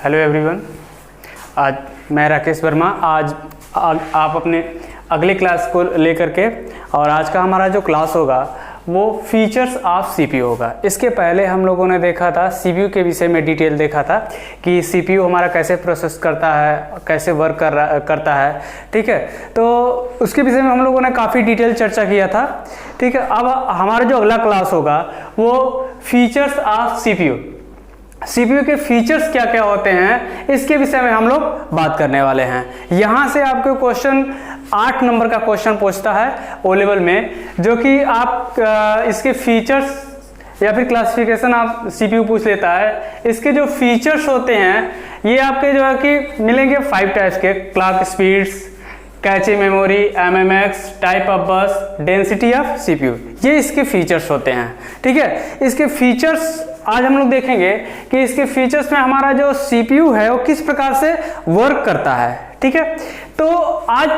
Hello everyone, आज मैं राकेश वर्मा। आज आप अपने अगले क्लास को लेकर के, और आज का हमारा जो क्लास होगा वो फीचर्स ऑफ सीपीयू होगा। इसके पहले हम लोगों ने देखा था सीपीयू के विषय में डिटेल देखा था कि सीपीयू हमारा कैसे प्रोसेस करता है, कैसे वर्क करता है। ठीक है, तो उसके विषय में हम लोगों ने काफ़ी डिटेल चर्चा किया था। ठीक है, अब हमारा जो अगला क्लास होगा वो फीचर्स ऑफ सीपीयू, सीपीयू के फीचर्स क्या क्या होते हैं इसके विषय में हम लोग बात करने वाले हैं। यहाँ से आपको क्वेश्चन 8 नंबर का क्वेश्चन पूछता है ओ लेवल में, जो कि आप इसके फीचर्स या फिर क्लासिफिकेशन आप सीपीयू पूछ लेता है। इसके जो फीचर्स होते हैं ये आपके जो है कि मिलेंगे 5 टाइप्स के: clock speeds, cache memory, MMX, type of बस, डेंसिटी ऑफ सीपीयू, ये इसके फीचर्स होते हैं। ठीक है, इसके फीचर्स आज हम लोग देखेंगे कि इसके फीचर्स में हमारा जो सीपीयू है वो किस प्रकार से वर्क करता है। ठीक है, तो आज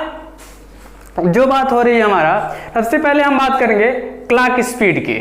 जो बात हो रही है हमारा, सबसे पहले हम बात करेंगे क्लॉक स्पीड की।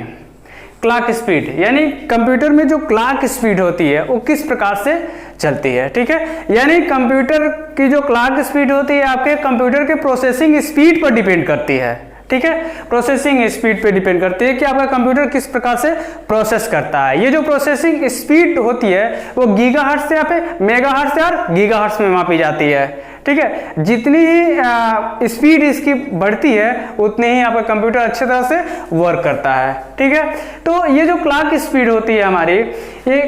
क्लॉक स्पीड यानी कंप्यूटर में जो क्लॉक स्पीड होती है वो किस प्रकार से चलती है। ठीक है, यानी कंप्यूटर की जो क्लॉक स्पीड होती है आपके कंप्यूटर के प्रोसेसिंग स्पीड पर डिपेंड करती है। ठीक है, प्रोसेसिंग स्पीड पे डिपेंड करती है कि आपका कंप्यूटर किस प्रकार से प्रोसेस करता है। ये जो प्रोसेसिंग स्पीड होती है वो गीगाहर्ट्ज से या फिर मेगाहर्ट्ज और गीगाहर्ट्ज में मापी जाती है। ठीक है, जितनी ही स्पीड इसकी बढ़ती है उतनी ही आपका कंप्यूटर अच्छे तरह से वर्क करता है। ठीक है, तो ये जो क्लॉक स्पीड होती है हमारी, ये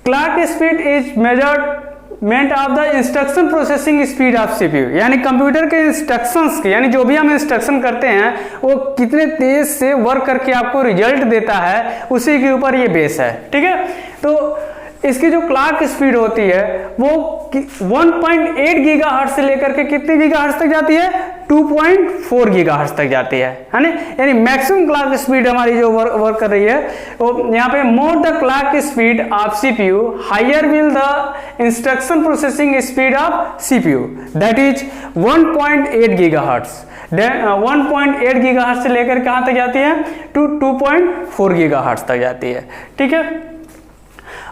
clock speed is measurement of the instruction processing speed of CPU, यानी कंप्यूटर के इंस्ट्रक्शंस के, यानी जो भी हम इंस्ट्रक्शन करते हैं वो कितने तेज से वर्क करके आपको रिजल्ट देता है, उसी के ऊपर ये बेस है। ठीक है, तो इसकी जो क्लॉक स्पीड होती है वो 1.8 गीगाहर्ट्ज से लेकर के कितने गीगाहर्ट्ज तक जाती है, 2.4 गीगाहर्ट्ज तक जाती है ना। यानी मैक्सिमम क्लॉक स्पीड हमारी जो वर्क कर रही है वो यहाँ पे more the clock speed of CPU higher will the instruction processing speed of CPU, that is 1.8 gigahertz. 1.8 gigahertz से लेकर कहाँ तक जाती है, 2.4 गीगाहर्ट्ज तक जाती है। ठीक है,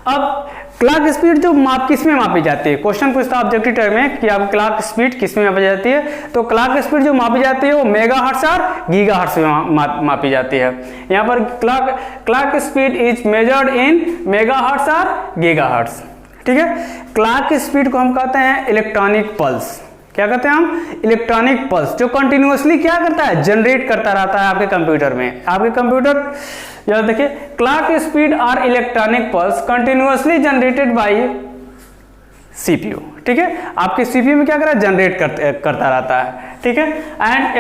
अब क्लॉक स्पीड जो किस में मापी जाती है, क्वेश्चन पूछता है ऑब्जेक्टिव टाइप में कि आप क्लॉक स्पीड किस में मापी जाती है, तो क्लॉक स्पीड जो मापी जाती है वो मेगाहर्ट्ज और गीगाहर्ट्ज में मापी जाती है। यहाँ पर clock speed is measured in megahertz और गीगाहर्ट्ज। ठीक है, क्लॉक स्पीड को हम कहते हैं इलेक्ट्रॉनिक पल्स। क्या कहते हैं हम, इलेक्ट्रॉनिक पल्स, जो कंटिन्यूअसली क्या करता है, जनरेट करता रहता है आपके कंप्यूटर में। आपके कंप्यूटर याद देखिए, क्लॉक स्पीड और electronic pulse continuously generated by CPU. ठीक है, आपके सीपीयू में क्या कर रहा है, जनरेट करता रहता है। ठीक है, एंड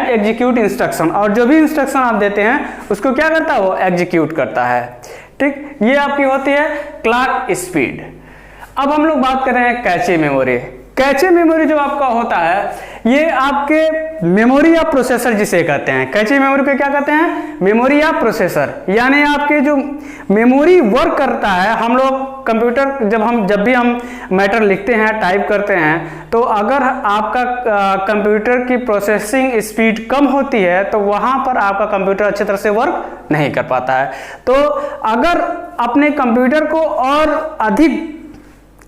एग्जीक्यूट इंस्ट्रक्शन, और जो भी इंस्ट्रक्शन आप देते हैं उसको क्या करता है, वो एग्जीक्यूट करता है। ठीक, ये आपकी होती है क्लॉक स्पीड। अब हम लोग बात कर रहे हैं कैचे मेमोरी। कैचे मेमोरी जो आपका होता है ये आपके मेमोरी या प्रोसेसर जिसे कहते हैं। कैचे मेमोरी को क्या कहते हैं, मेमोरी या प्रोसेसर, यानी आपके जो मेमोरी वर्क करता है। हम लोग कंप्यूटर जब भी हम मैटर लिखते हैं, टाइप करते हैं, तो अगर आपका कंप्यूटर की प्रोसेसिंग स्पीड कम होती है तो वहां पर आपका कंप्यूटर अच्छी तरह से वर्क नहीं कर पाता है। तो अगर अपने कंप्यूटर को और अधिक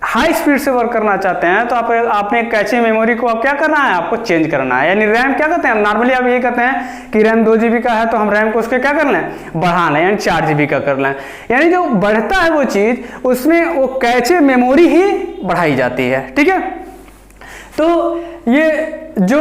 हाई स्पीड से वर्क करना चाहते हैं तो आपने कैचे मेमोरी को आप क्या करना है, आपको चेंज करना है। यानी रैम क्या कहते हैं, नॉर्मली आप ये कहते हैं कि रैम 2 GB का है तो हम रैम को उसके क्या कर लें, बढ़ा लें, यानी 4 GB का कर लें। यानी जो बढ़ता है वो चीज, उसमें वो कैचे मेमोरी ही बढ़ाई जाती है। ठीक है, तो ये जो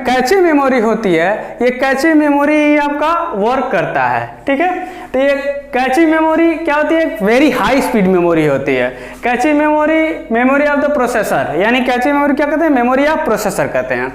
कैचे मेमोरी होती है, ये कैचे मेमोरी ही आपका वर्क करता है। ठीक है, तो ये कैचे मेमोरी क्या होती है, वेरी हाई स्पीड मेमोरी होती है। Cache memory of the processor, यानी कैचे मेमोरी क्या कहते हैं, मेमोरी ऑफ प्रोसेसर कहते हैं।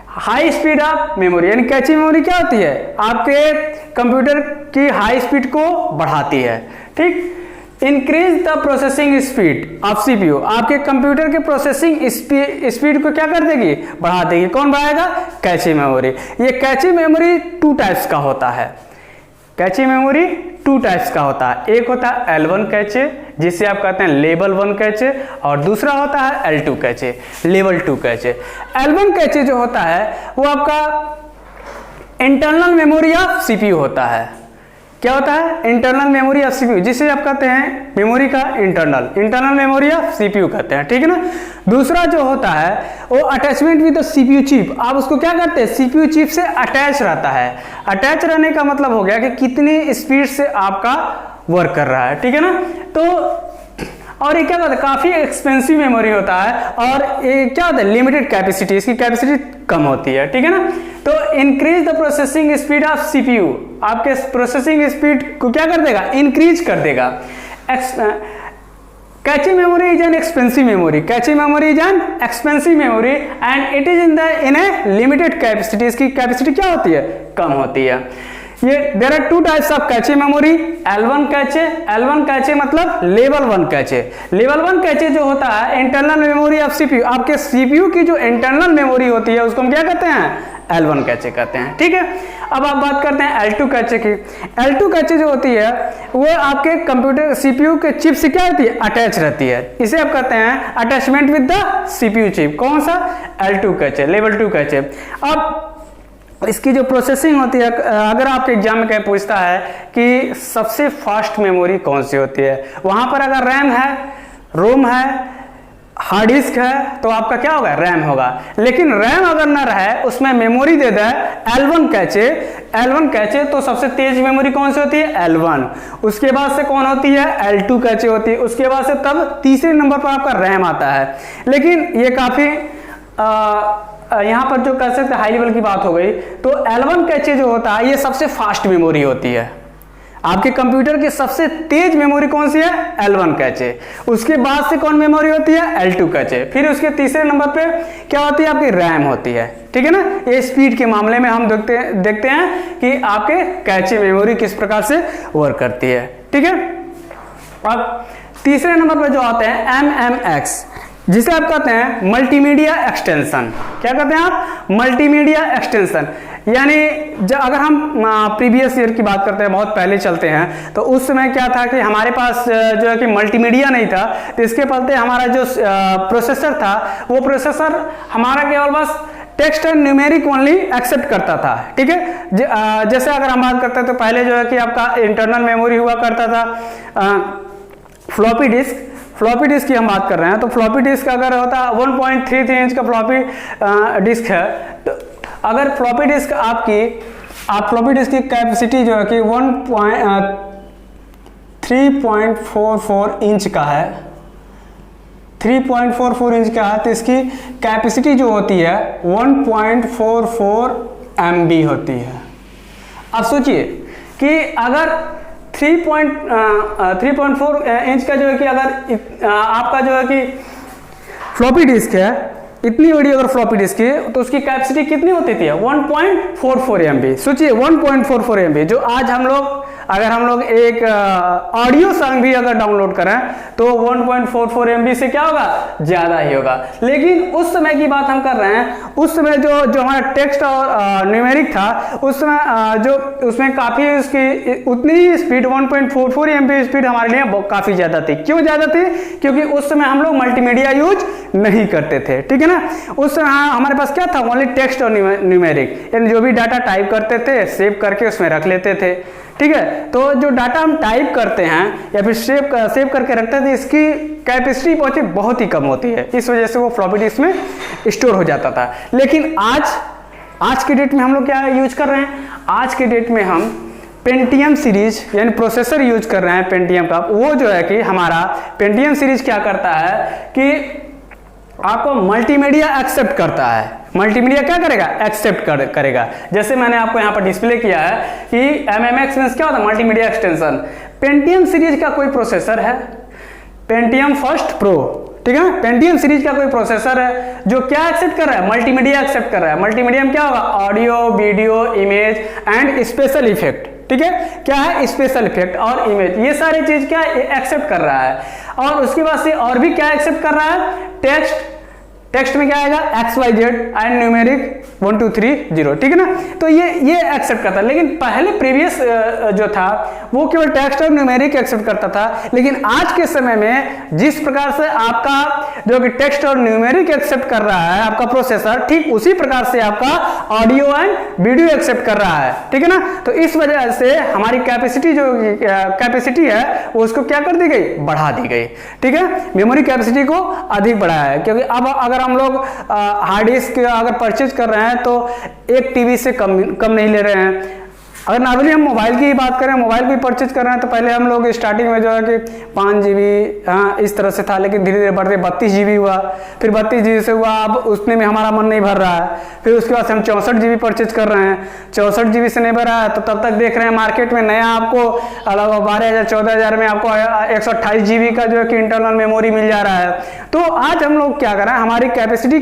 हाई स्पीड ऑफ मेमोरी, यानी कैचे मेमोरी क्या होती है, आपके कंप्यूटर की हाई स्पीड को बढ़ाती है। ठीक, increase the processing speed of CPU, आपके कंप्यूटर के प्रोसेसिंग स्पीड को क्या कर देगी, बढ़ा देगी। कौन बढ़ाएगा, कैचे मेमोरी। ये कैचे मेमोरी 2 टाइप्स का होता है। कैचे मेमोरी 2 टाइप्स का होता है, एक होता है L1 कैचे जिसे आप कहते हैं लेवल 1 कैचे, और दूसरा होता है L2 cache, level 2 cache. L1 cache जो होता है वो आपका इंटरनल मेमोरी ऑफ सीपीयू होता है। क्या होता है, इंटरनल मेमोरी ऑफ सीपीयू, जिसे आप कहते हैं मेमोरी का इंटरनल मेमोरी ऑफ सीपीयू कहते हैं, ठीक है ना। दूसरा जो होता है वो attachment with the CPU chip, आप उसको क्या करते हैं, सीपीयू चिप से अटैच रहता है। अटैच रहने का मतलब हो गया कि कितनी स्पीड से आपका वर्क कर रहा है, ठीक है ना। तो और ये क्या होता है, काफी एक्सपेंसिव मेमोरी होता है, और ये क्या होता है, लिमिटेड कैपेसिटी, इसकी कैपेसिटी कम होती है, ठीक है ना। तो increase the processing speed of CPU, आपके प्रोसेसिंग स्पीड को क्या कर देगा, इंक्रीज कर देगा। Cache memory is an expensive memory, cache memory is an expensive memory and it is in a limited capacity, इसकी कैपेसिटी क्या होती है, कम होती है। ये there are two types of cache memory, L1 cache, L1 cache मतलब level 1 cache. Level 1 cache जो होता है इंटरनल मेमोरी ऑफ सीपीयू, आपके सीपीयू की जो इंटरनल मेमोरी होती है उसको हम क्या कहते हैं, L1 कैचे कहते हैं, ठीक है। अब आप बात करते हैं L2 कैचे की। L2 कैचे जो होती है वो आपके कंप्यूटर सीपीयू के चिप से क्या होती है, अटैच रहती है, इसे आप कहते हैं attachment with the CPU chip. कौन सा, L2 कैचे, लेवल 2 कैचे। अब इसकी जो प्रोसेसिंग होती है, अगर आपके एग्जाम में कहीं पूछता है कि सबसे फास्ट मेमोरी कौन सी होती है, वहां पर अगर रैम है, रोम है, हार्ड डिस्क है, तो आपका क्या होगा, रैम होगा। लेकिन रैम अगर ना रहे, उसमें मेमोरी दे दे L1 कैचे, L1 कैचे, तो सबसे तेज मेमोरी कौन सी होती है, L1। उसके बाद से कौन होती है, L2 कैचे होती है। उसके बाद से तब तीसरे नंबर पर आपका रैम आता है। लेकिन ये काफी यहाँ पर जो कह सकते हाई लेवल की बात हो गई, तो L1 कैचे जो होता है ये सबसे फास्ट मेमोरी होती है। आपके कंप्यूटर की सबसे तेज मेमोरी कौन सी है, L1 कैचे। उसके बाद से कौन मेमोरी होती है, L2 कैचे। फिर उसके तीसरे नंबर पे क्या होती है, आपकी रैम होती है, ठीक है ना। ये स्पीड के मामले में हम देखते हैं कि आपके कैचे मेमोरी किस प्रकार से वर्क करती है, ठीक है। अब तीसरे नंबर पे जो आते हैं MMX, जिसे आप कहते हैं मल्टीमीडिया एक्सटेंशन। क्या कहते हैं आप, मल्टीमीडिया एक्सटेंशन। यानी अगर हम प्रीवियस ईयर की बात करते हैं, बहुत पहले चलते हैं, तो उस समय क्या था कि हमारे पास जो है कि मल्टीमीडिया नहीं था, तो इसके पहले हमारा जो प्रोसेसर था, वो प्रोसेसर हमारा केवल बस text and numeric only accept करता था, ठीक है। जैसे अगर हम बात करते हैं तो पहले जो है कि आपका इंटरनल मेमोरी हुआ करता था फ्लॉपी डिस्क। फ्लॉपी डिस्क की हम बात कर रहे हैं, तो फ्लॉपी डिस्क अगर होता 1.33 इंच का फ्लॉपी डिस्क है, तो अगर फ्लॉपी डिस्क आप फ्लॉपी डिस्क की कैपेसिटी जो है कि 3.44 इंच का है, 3.44 इंच का है, तो इसकी कैपेसिटी जो होती है 1.44 MB होती है। अब सोचिए कि अगर 3.4 इंच का जो है कि अगर आपका जो है कि फ्लॉपी डिस्क है, इतनी बड़ी अगर फ्लॉपी डिस्क है, तो उसकी कैपेसिटी कितनी होती थी, 1.44 MB। सोचिए 1.44 MB, जो आज अगर हम लोग एक ऑडियो सॉन्ग भी अगर डाउनलोड करें तो 1.44 MB से क्या होगा, ज्यादा ही होगा। लेकिन उस समय की बात हम कर रहे हैं, उस समय जो हमारा टेक्स्ट और न्यूमेरिक था, उस समय जो उसमें काफी उसकी उतनी स्पीड 1.44 MB स्पीड हमारे लिए काफी ज्यादा थी। क्यों ज्यादा थी, क्योंकि उस समय हम लोग मल्टीमीडिया यूज नहीं करते थे, ठीक है ना। उस समय हमारे पास क्या था, ओनली टेक्स्ट और न्यूमेरिक, यानी जो भी डाटा टाइप करते थे सेव करके उसमें रख लेते थे, ठीक है। तो जो डाटा हम टाइप करते हैं या फिर सेव करके रखते थे, इसकी कैपेसिटी बहुत ही कम होती है, इस वजह से वो फ्लॉपी डिस्क में स्टोर हो जाता था। लेकिन आज के डेट में हम लोग क्या यूज कर रहे हैं, आज के डेट में हम पेंटियम सीरीज यानी प्रोसेसर यूज कर रहे हैं पेंटियम का। वो जो है कि हमारा पेंटियम सीरीज क्या करता है कि आपको मल्टीमीडिया एक्सेप्ट करता है। मल्टीमीडिया क्या करेगा, एक्सेप्ट करेगा। जैसे मैंने आपको यहाँ पर डिस्प्ले किया है कि MMX मींस क्या होता है, मल्टीमीडिया एक्सटेंशन। पेंटियम सीरीज का कोई प्रोसेसर है, पेंटियम फर्स्ट प्रो, ठीक है। पेंटियम सीरीज का कोई प्रोसेसर है जो क्या एक्सेप्ट कर रहा है, मल्टीमीडिया एक्सेप्ट कर रहा है। मल्टीमीडिया में क्या होगा, audio, video, image and special effect, ठीक है। क्या है, स्पेशल इफेक्ट और इमेज, ये सारी चीज क्या एक्सेप्ट कर रहा है। और उसके बाद से और भी क्या एक्सेप्ट कर रहा है, टेक्स्ट, टेक्स्ट में क्या आएगा XYZ एंड न्यूमेरिक 1 2 3 0, ठीक है ना। तो ये एक्सेप्ट करता है, लेकिन पहले प्रीवियस जो था वो केवल टेक्स्ट और न्यूमेरिक एक्सेप्ट करता था। लेकिन आज के समय में जिस प्रकार से आपका जो कि टेक्स्ट और न्यूमेरिक एक्सेप्ट कर रहा है आपका प्रोसेसर, ठीक उसी प्रकार से आपका ऑडियो एंड वीडियो एक्सेप्ट कर रहा है, ठीक है ना। तो इस वजह से हमारी कैपेसिटी है वो उसको क्या कर दी गई, बढ़ा दी गई, ठीक है। मेमोरी कैपेसिटी को अधिक बढ़ाया है, क्योंकि अब अगर हम लोग हार्ड डिस्क अगर परचेज कर रहे हैं तो 1 TB से कम नहीं ले रहे हैं। अगर नॉर्मली हम मोबाइल की बात करें, मोबाइल भी परचेज कर रहे हैं तो पहले हम लोग स्टार्टिंग में जो है कि 5 GB इस तरह से था, लेकिन धीरे धीरे बढ़ते 32 GB हुआ, फिर 32 GB से हुआ, अब उतने में हमारा मन नहीं भर रहा है। फिर उसके बाद हम 64 GB परचेज कर रहे हैं, 64 GB से नहीं भर रहा है तो तब तक देख रहे हैं मार्केट में नया आपको 12,000 14,000 में आपको 128 GB का जो है कि इंटरनल मेमोरी मिल जा रहा है। तो आज हम लोग क्या कर रहे हैं, हमारी कैपेसिटी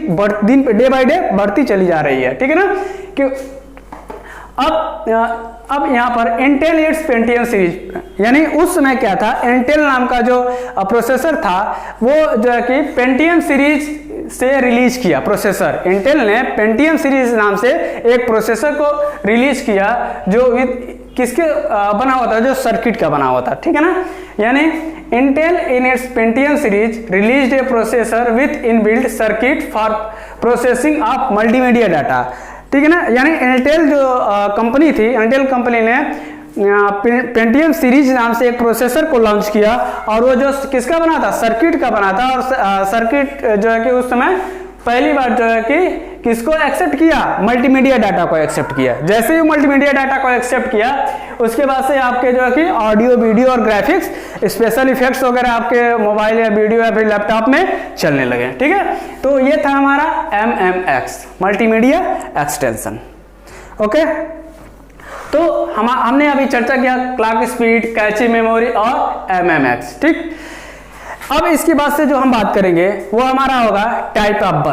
डे बाई डे बढ़ती चली जा रही है, ठीक है ना। कि अब यहाँ पर इंटेल इट्स पेंटियम सीरीज, यानी उस समय क्या था, इंटेल नाम का जो प्रोसेसर था वो जो है कि पेंटियम सीरीज से रिलीज किया प्रोसेसर। इंटेल ने पेंटियम सीरीज नाम से एक प्रोसेसर को रिलीज किया जो किसके बना हुआ था, जो सर्किट का बना हुआ था, ठीक है ना। यानी Intel in its Pentium series released A processor with inbuilt circuit for processing of multimedia data, ठीक है ना। यानी इंटेल जो कंपनी थी, इंटेल कंपनी ने पेंटियम सीरीज नाम से एक प्रोसेसर को लॉन्च किया और वो जो किसका बना था, सर्किट का बना था। और सर्किट जो है कि उस समय पहली बार जो है कि किसको एक्सेप्ट किया, मल्टीमीडिया डाटा को एक्सेप्ट किया। जैसे ही मल्टीमीडिया डाटा को एक्सेप्ट किया उसके बाद से आपके जो है कि ऑडियो वीडियो और ग्राफिक्स स्पेशल इफेक्ट्स वगैरह आपके मोबाइल या वीडियो या फिर लैपटॉप में चलने लगे, ठीक है। तो ये था हमारा MMX, मल्टीमीडिया एक्सटेंशन, ओके। तो हमने अभी चर्चा किया क्लॉक स्पीड, कैची मेमोरी और MMX, ठीक। अब इसके बाद से जो हम बात करेंगे वो हमारा होगा टाइप ऑफ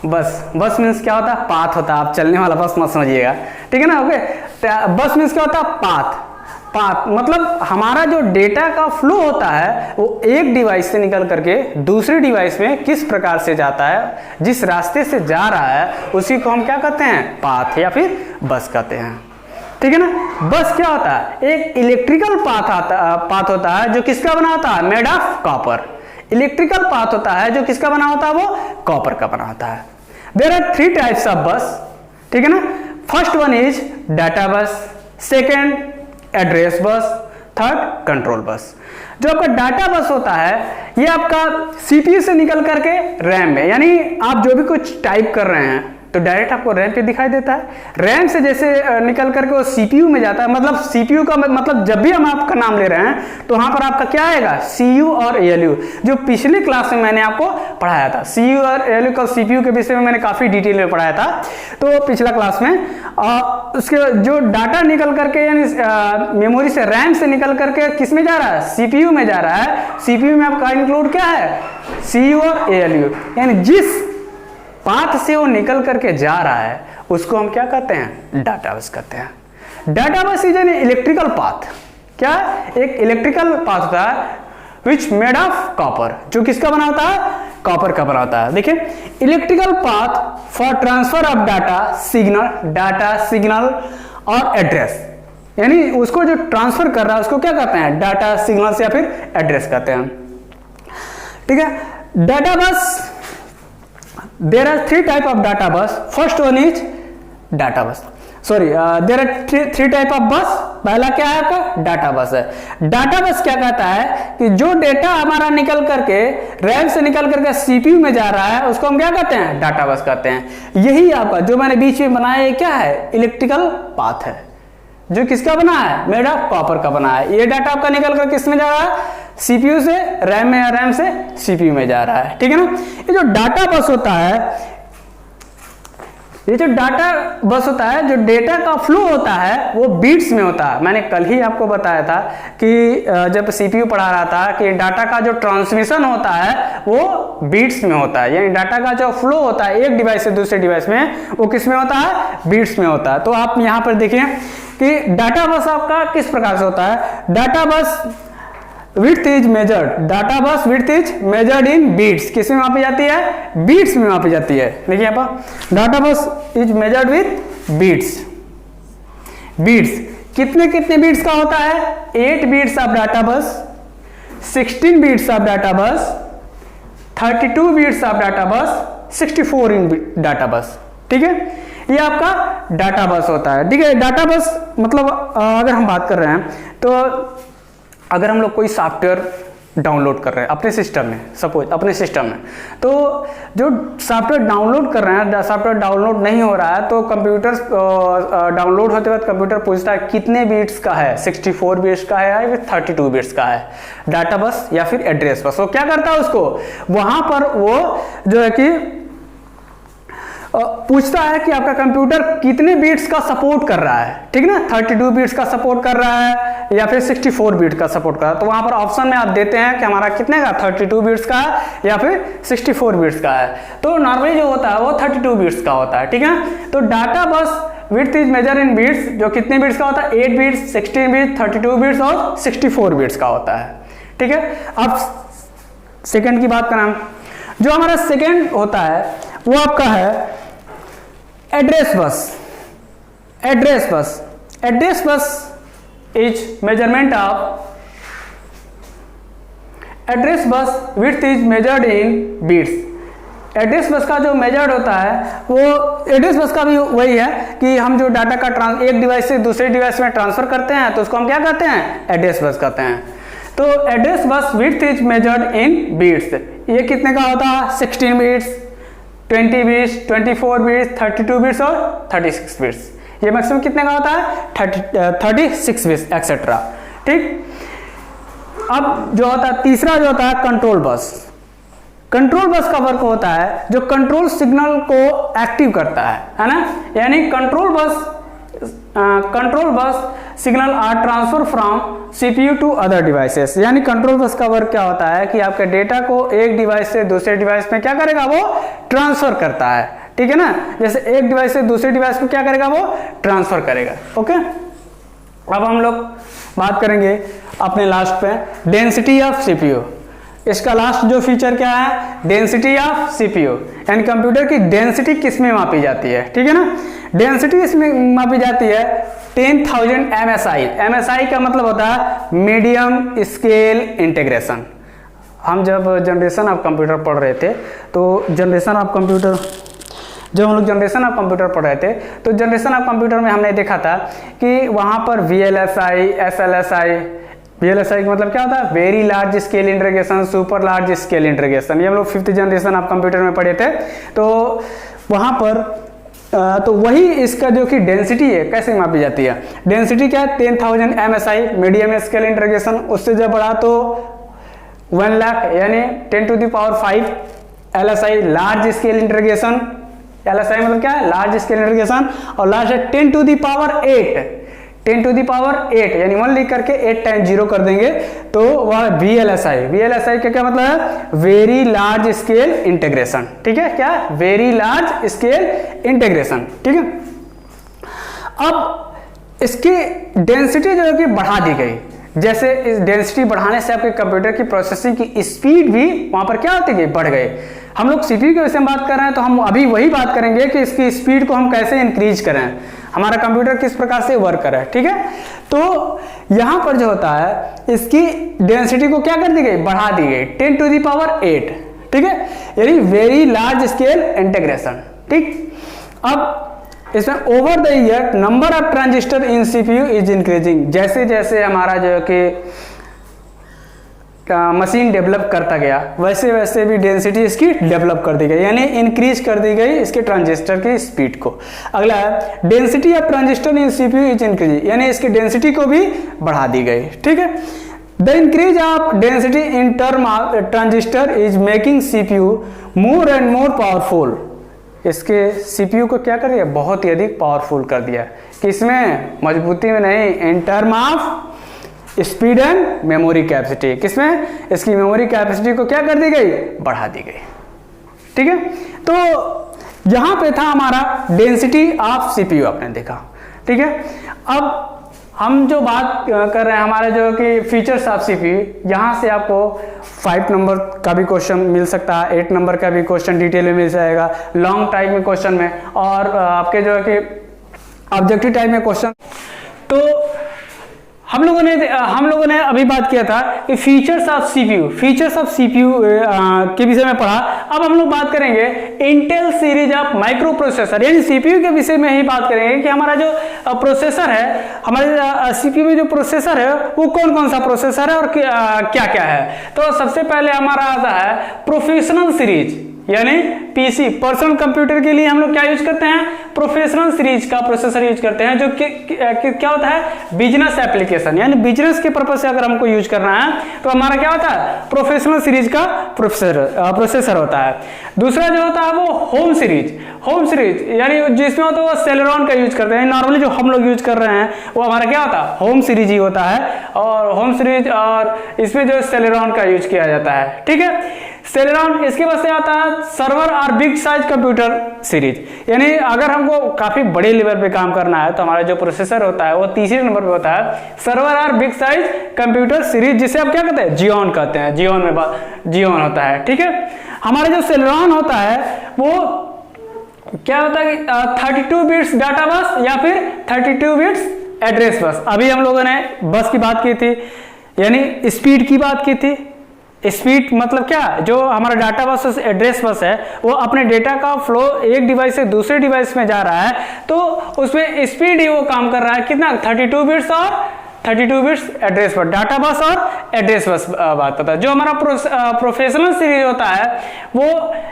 बस मीन्स क्या होता है, पाथ होता है। आप चलने वाला बस मत समझिएगा, ठीक है ना, ओके। बस मीन्स क्या होता है, पाथ मतलब हमारा जो डेटा का फ्लो होता है वो एक डिवाइस से निकल करके दूसरे डिवाइस में किस प्रकार से जाता है, जिस रास्ते से जा रहा है उसी को हम क्या कहते हैं, पाथ या फिर बस कहते हैं, ठीक है ना। बस क्या होता है, एक इलेक्ट्रिकल पाथ होता है जो किसका बना होता है, made of copper. Electrical path होता है जो किसका बना होता है, वो कॉपर का बना होता है। देयर आर 3 टाइप्स ऑफ बस, ठीक है ना। फर्स्ट वन इज डाटा बस, second address bus, third control bus. जो आपका डाटा बस होता है ये आपका सीपीयू से निकल करके रैम में, यानी आप जो भी कुछ टाइप कर रहे हैं तो डायरेक्ट आपको रैम पे दिखाई देता है। रैम से जैसे निकल करके वो सीपीयू में जाता है, मतलब सीपीयू का मतलब जब भी हम आपका नाम ले रहे हैं तो वहां पर आपका क्या आएगा, सीयू और एएलयू। जो पिछली क्लास में मैंने आपको पढ़ाया था, सीयू और एएलयू का सीपीयू के विषय में मैंने काफी डिटेल में पढ़ाया था तो पिछला क्लास में। उसके जो डाटा निकल करके यानी मेमोरी से, रैम से निकल करके किस में जा रहा है, सीपीयू में जा रहा है। सीपीयू में आपका इंक्लूड क्या है, सीयू और एएलयू। यानी जिस पाथ से वो निकल करके जा रहा है उसको हम क्या कहते हैं, डाटा बस कहते हैं। Data bus is an electrical path, क्या एक इलेक्ट्रिकल पाथ होता है विच मेड ऑफ कॉपर, जो किसका बना होता है, कॉपर का बना होता है। देखिए electrical path for transfer of data signal और एड्रेस, यानी उसको जो ट्रांसफर कर रहा है उसको क्या कहते हैं, डाटा सिग्नल या फिर एड्रेस कहते हैं, ठीक है। डाटा बस, there are 3 type of data bus. First one is data bus. there are 3 type of bus. पहला क्या है आपका, डाटा बस है। डाटा बस क्या कहता है कि जो डेटा हमारा निकल करके रैम से निकल करके सीपीयू में जा रहा है उसको हम क्या कहते हैं, डाटा बस कहते हैं। यही आपका जो मैंने बीच में बनाया ये क्या है, इलेक्ट्रिकल पाथ है जो किसका बना है, मेड ऑफ कॉपर का बना है। ये डाटा आपका निकल कर किस में जा रहा है, सीपीयू से रैम में या रैम से सीपीयू में जा रहा है, ठीक है ना। ये जो डाटा बस होता है, ये जो डाटा बस होता है, जो डेटा का फ्लो होता है वो बीट्स में होता है। मैंने कल ही आपको बताया था कि जब सीपीयू पढ़ा रहा था कि डाटा का जो ट्रांसमिशन होता है वो बीट्स में होता है, यानी डाटा का जो फ्लो होता है एक डिवाइस से दूसरे डिवाइस में वो किस में होता है, बीट्स में होता है। तो आप यहाँ पर देखिए कि डाटा बस आपका किस प्रकार से होता है। Data bus width is measured, data bus width is measured in bits, किस में मापी जाती है? बीट्स में मापी जाती है। देखिए यहाँ पर data bus is measured with bits. Bits कितने कितने बीट्स का होता है? 8 बीट्स ऑफ डाटा बस, 16 बीट्स ऑफ डाटा बस, 32 बीट्स ऑफ डाटा बस, 64 इन डाटा बस। ठीक है, ये आपका डाटा बस होता है। ठीक है, डाटा बस मतलब अगर हम बात कर रहे हैं तो अगर हम लोग कोई सॉफ्टवेयर डाउनलोड कर रहे हैं अपने सिस्टम में, सपोज अपने सिस्टम में, तो जो सॉफ्टवेयर डाउनलोड कर रहे हैं, सॉफ्टवेयर डाउनलोड नहीं हो रहा है तो कंप्यूटर डाउनलोड होते वक्त कंप्यूटर पूछता है कितने बीट्स का है, 64 बीट्स का है या 32 बीट्स का है डाटा बस या फिर एड्रेस बस। वो क्या करता है, उसको वहां पर वो जो है कि पूछता है कि आपका कंप्यूटर कितने बीट्स का सपोर्ट कर रहा है। ठीक है ना, 32 बीट्स का सपोर्ट कर रहा है या फिर 64 बीट का सपोर्ट कर रहा है। तो वहां पर ऑप्शन में आप देते हैं कि हमारा कितने का, 32 बीट्स का है या फिर 64 बीट्स का है। तो नॉर्मली जो होता है वो 32 बीट्स का होता है। ठीक है, तो data bus width is measure in bits, जो कितने बीट्स का होता है? 8 बीट्स, 16 बीट्स, 32 बीट्स और 64 बीट्स का होता है। ठीक है, अब सेकंड की बात करें, जो हमारा सेकंड होता है वो आपका है address bus. Address bus, address bus is measurement of, address bus width is measured in bits. Address bus का जो मेजर्ड होता है वो एड्रेस बस का भी वही है कि हम जो डाटा का एक डिवाइस से दूसरे डिवाइस में ट्रांसफर करते हैं तो उसको हम क्या कहते हैं? एड्रेस बस कहते हैं। तो address bus width is measured in bits, ये कितने का होता है? 16 बीट्स, 20 बीट्स, 24 बीट्स, 32 बीट्स और 36 बीट्स। ये मैक्सिमम कितने का होता है? 36 बीट्स एक्सेट्रा। ठीक, अब जो होता है तीसरा जो होता है कंट्रोल बस। कंट्रोल बस का वर्क होता है जो कंट्रोल सिग्नल को एक्टिव करता है ना, यानी control bus signal are transfer from CPU to other devices. यानी कंट्रोल बस का वर्क क्या होता है कि आपके डेटा को एक डिवाइस से दूसरे डिवाइस में क्या करेगा? वो ट्रांसफर करता है। ठीक है ना, जैसे एक डिवाइस से दूसरे डिवाइस को क्या करेगा? वो ट्रांसफर करेगा। ओके, अब हम लोग बात करेंगे अपने लास्ट पे डेंसिटी ऑफ सीपीयू। इसका लास्ट जो फीचर क्या है? डेंसिटी ऑफ सीपीयू, यानी कंप्यूटर की डेंसिटी किस में मापी जाती है। ठीक है ना, डेंसिटी इसमें मापी जाती है 10,000 MSI। MSI का मतलब होता है मीडियम स्केल इंटीग्रेशन। हम जब जनरेशन ऑफ कंप्यूटर पढ़ रहे थे तो जनरेशन ऑफ कंप्यूटर पढ़ रहे थे तो जनरेशन ऑफ कंप्यूटर में हमने देखा था कि वहाँ पर VLSI, SLSI, VLSI का मतलब क्या होता है? Very large scale integration, super large scale integration. ये हम लोग 5th जनरेशन ऑफ कंप्यूटर में पढ़े थे। तो वहाँ पर तो वही इसका जो कि डेंसिटी है कैसे मापी जाती है? डेंसिटी क्या है? 10,000 MSI मीडियम स्केल इंटीग्रेशन, उससे जब बढ़ा तो 1 लाख यानी 10⁵ LSI large scale integration. LSI मतलब क्या है? Large scale integration. और लास्ट है 10⁸ 10⁸ यानी 1 लिख करके 8 टाइम 0 कर देंगे तो वह VLSI। VLSI का क्या मतलब है? Very large scale integration. ठीक है, क्या? Very large scale integration. ठीक है, अब इसकी डेंसिटी जो है कि बढ़ा दी गई। जैसे इस डेंसिटी बढ़ाने से आपके कंप्यूटर की प्रोसेसिंग की स्पीड भी वहां पर क्या होती गई? बढ़ गई। हम लोग सीपीयू के विषय में बात कर रहे हैं तो हम अभी वही बात करेंगे कि इसकी स्पीड को हम कैसे इंक्रीज करें, हमारा कंप्यूटर किस प्रकार से वर्क करे। ठीक है, तो यहां पर जो होता है इसकी डेंसिटी को क्या कर दी गई? बढ़ा दी गई 10⁸। ठीक है, यानी वेरी लार्ज स्केल इंटीग्रेशन। ठीक, अब इसमें over the year number of transistor in CPU is increasing. जैसे जैसे हमारा जो है कि मशीन डेवलप करता गया वैसे वैसे भी डेंसिटी इसकी डेवलप कर दी गई, यानी इंक्रीज कर दी गई इसके ट्रांजिस्टर की स्पीड को। अगला है density of transistor in CPU is increase, यानी इसकी डेंसिटी को भी बढ़ा दी गई। ठीक है, the increase of density in term of transistor is making CPU more and more powerful. इसके सीपीयू को क्या कर दिया? बहुत ही अधिक पावरफुल कर दिया। किसमें? मजबूती में नहीं, in term of speed and memory capacity. किसमें? इसकी मेमोरी कैपेसिटी को क्या कर दी गई? बढ़ा दी गई। ठीक है, तो यहां पे था हमारा डेंसिटी ऑफ सीपीयू, आपने देखा। ठीक है, अब हम जो बात कर रहे हैं हमारे जो कि फीचर्स ऑफ सीपीयू, यहाँ से आपको 5 नंबर का भी क्वेश्चन मिल सकता है, 8 नंबर का भी क्वेश्चन डिटेल में मिल जाएगा, लॉन्ग टाइप में क्वेश्चन में, और आपके जो है कि ऑब्जेक्टिव टाइप में क्वेश्चन। तो हम लोगों ने अभी बात किया था कि फीचर्स ऑफ सीपीयू के विषय में पढ़ा। अब हम लोग बात करेंगे Intel series of micro processor, यानी सीपीयू के विषय में ही बात करेंगे कि हमारा जो प्रोसेसर है, हमारे सीपीयू में जो प्रोसेसर है वो कौन कौन सा प्रोसेसर है और क्या क्या है। तो सबसे पहले हमारा आता है प्रोफेशनल सीरीज, यानी पीसी पर्सनल कंप्यूटर के लिए हम लोग क्या यूज करते हैं, प्रोफेशनल सीरीज का प्रोसेसर यूज करते हैं, जो क्या होता है, बिजनेस एप्लीकेशन, यानी बिजनेस के पर्पज से अगर हमको यूज करना है तो हमारा क्या होता है, प्रोफेशनल सीरीज का प्रोसेसर होता है। दूसरा जो होता है वो होम सीरीज यानी जिसमें होता है वो सेलेरॉन का यूज करते हैं। नॉर्मली जो हम लोग यूज कर रहे हैं वो हमारा क्या होता है, होम सीरीज ही होता है, और होम सीरीज, और इसमें जो सेलेरॉन का यूज किया जाता है, ठीक है, सेलेरॉन। इसके बाद से आता है सर्वर और बिग साइज कंप्यूटर सीरीज, यानी अगर हमको काफी बड़े लेवल पे काम करना है तो हमारा जो प्रोसेसर होता है वो तीसरे नंबर पे होता है, सर्वर और बिग साइज कंप्यूटर सीरीज, जिसे आप क्या कहते हैं, जियोन कहते हैं, जियोन होता है, ठीक है। हमारा जो सेलेरॉन होता है वो क्या होता है कि 32 बिट्स डाटा बस या फिर 32 बिट्स एड्रेस बस। अभी हम लोगों ने बस की बात की थी, यानी स्पीड की बात की थी। स्पीड मतलब क्या, जो हमारा डाटा बस एड्रेस बस है वो अपने डेटा का फ्लो एक डिवाइस से दूसरे डिवाइस में जा रहा है, तो उसमें स्पीड ही वो काम कर रहा है कितना, 32 बिट्स और 32 बिट्स एड्रेस बस, डाटा बस और एड्रेस बस बात करता है। जो हमारा प्रोफेशनल सीरीज होता है वो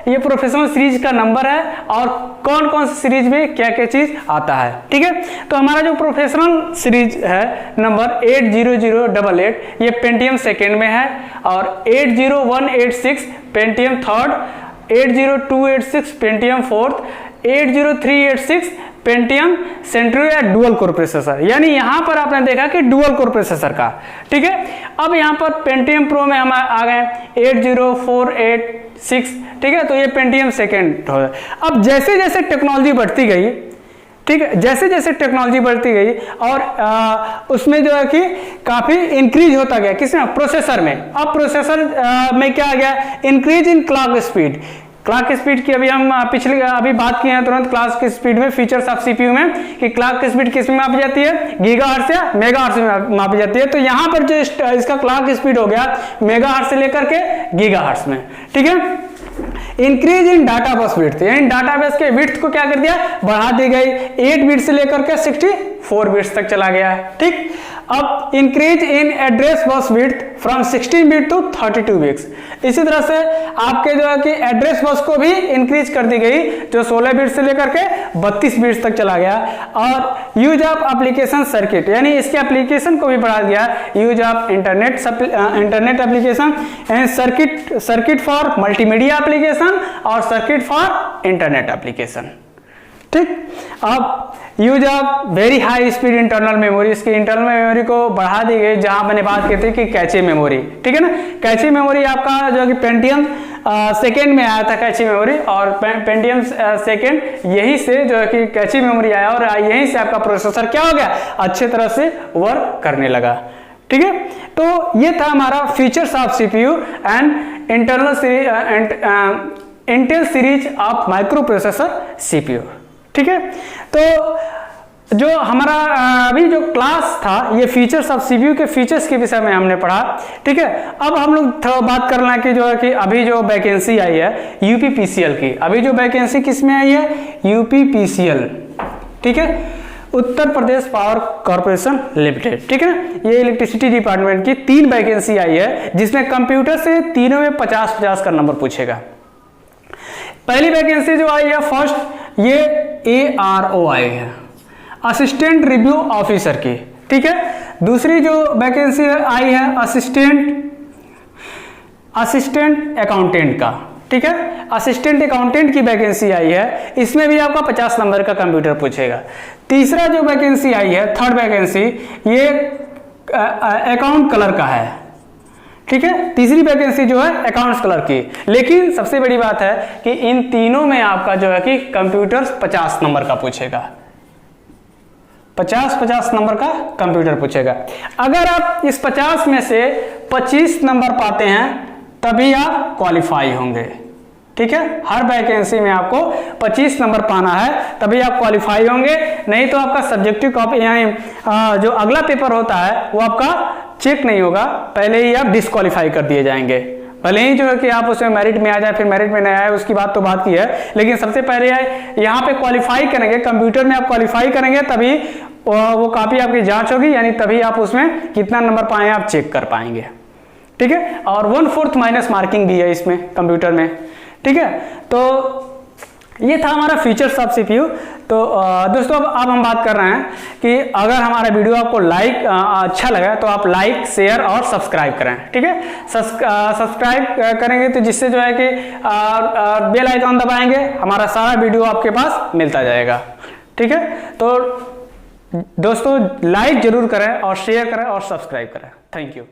ये प्रोफेशनल सीरीज का नंबर है और कौन कौन सी सीरीज में क्या क्या चीज आता है, ठीक है। तो हमारा जो प्रोफेशनल सीरीज है नंबर 80088, ये पेंटियम सेकेंड में है, और 80186 Pentium third, 80286 Pentium fourth, 80386 Pentium Centrino या डुअल कोर प्रोसेसर, यानी यहां पर आपने देखा कि डुअल कोर प्रोसेसर का, ठीक है। अब यहां पर पेंटियम प्रो में हम आ गए 80486, ठीक है, तो ये पेंटियम सेकेंड हो गया। अब जैसे जैसे टेक्नोलॉजी बढ़ती गई, ठीक है, जैसे जैसे टेक्नोलॉजी बढ़ती गई और उसमें जो है कि काफी इंक्रीज होता गया, किसमें, प्रोसेसर में। अब प्रोसेसर में क्या आ गया, इंक्रीज इन क्लॉक स्पीड की अभी हम अभी बात किए हैं तुरंत, क्लॉक की स्पीड में फीचर्स ऑफ सीपीयू में कि क्लॉक की स्पीड किस में मापी जाती है, गीगाहर्ट्ज या मेगाहर्ट्ज में मापी जाती है। तो यहां पर जो इसका क्लॉक स्पीड हो गया मेगाहर्ट्ज से लेकर के गीगाहर्ट्ज में, ठीक है। Increase in data bus width, यानी डाटा बेस के विड्थ को क्या कर दिया, बढ़ा दी गई, 8 बिट से लेकर के 64 बिट्स तक चला गया है, ठीक। अब increase in address bus width from 16 bit to 32 bits, इसी तरह से आपके जो है कि एड्रेस बस को भी इंक्रीज कर दी गई, जो 16 बिट से लेकर के 32 बिट्स तक चला गया। और यूज ऑफ एप्लीकेशन सर्किट, यानी इसके एप्लीकेशन को भी बढ़ा दिया, use of internet application and circuit for multimedia application और सर्किट फॉर इंटरनेट एप्लीकेशन, ठीक। अब use of very high speed internal memory, इसकी इंटरनल मेमोरी को बढ़ा दी गई, जहां मैंने बात की थी कि कैचे मेमोरी, ठीक है ना। कैचे मेमोरी आपका जो कि पेंटियम सेकेंड में आया था कैची मेमोरी, और पेंटियम सेकेंड यही से जो है कि कैची मेमोरी आया और यहीं से आपका प्रोसेसर क्या हो गया, अच्छे तरह से वर्क करने लगा, ठीक है। तो ये था हमारा features of CPU and Intel series of micro processor CPU, ठीक है। तो जो हमारा अभी जो क्लास था ये फीचर्स ऑफ सीपीयू के फीचर्स के विषय में हमने पढ़ा, ठीक है। अब हम लोग थोड़ा बात करना कि जो है कि अभी जो वैकेंसी आई है यूपीपीसीएल की, अभी जो वैकेंसी किस में आई है, यूपीपीसीएल, ठीक है, Uttar Pradesh power corporation limited, ठीक है ना। ये इलेक्ट्रिसिटी डिपार्टमेंट की 3 वैकेंसी आई है, जिसमें कंप्यूटर से तीनों में 50-50 का नंबर पूछेगा। पहली वैकेंसी जो आई है फर्स्ट, ये AROI है, असिस्टेंट रिव्यू ऑफिसर की, ठीक है। दूसरी जो वैकेंसी आई है असिस्टेंट अकाउंटेंट का, ठीक है, असिस्टेंट अकाउंटेंट की वैकेंसी आई है, इसमें भी आपका 50 नंबर का कंप्यूटर पूछेगा। तीसरा जो वैकेंसी आई है थर्ड वैकेंसी, ये अकाउंट कलर का है, ठीक है। तीसरी वैकेंसी जो है अकाउंट्स कलर की, लेकिन सबसे बड़ी बात है कि इन तीनों में आपका जो है कि कंप्यूटर 50 नंबर का पूछेगा, 50-50 नंबर का कंप्यूटर पूछेगा। अगर आप इस 50 में से 25 नंबर पाते हैं तभी आप क्वालिफाई होंगे, ठीक है। हर वैकेंसी में आपको 25 नंबर पाना है तभी आप क्वालिफाई होंगे, नहीं तो आपका सब्जेक्टिव कॉपी यानी जो अगला पेपर होता है वो आपका चेक नहीं होगा, पहले ही आप डिस्क्वालीफाई कर दिए जाएंगे। भले ही जो है कि आप उसमें मेरिट में आ जाए, फिर मेरिट में नहीं आए उसकी बात तो बात की है, लेकिन सबसे पहले यहाँ पे क्वालिफाई करेंगे, कंप्यूटर में आप क्वालिफाई करेंगे तभी वो कॉपी आपकी जांच होगी, यानी तभी आप उसमें कितना नंबर पाए आप चेक कर पाएंगे, ठीक है। और 1/4 माइनस मार्किंग भी है इसमें कंप्यूटर में, ठीक है। तो ये था हमारा फीचर्स ऑफ सीपीयू। तो दोस्तों अब हम बात कर रहे हैं कि अगर हमारा वीडियो आपको अच्छा लगा तो आप लाइक, शेयर और सब्सक्राइब करें, ठीक है। सब्सक्राइब करेंगे तो जिससे जो है कि बेल आइकन दबाएंगे, हमारा सारा वीडियो आपके पास मिलता जाएगा, ठीक है। तो दोस्तों लाइक जरूर करें और शेयर करें और सब्सक्राइब करें। Thank you.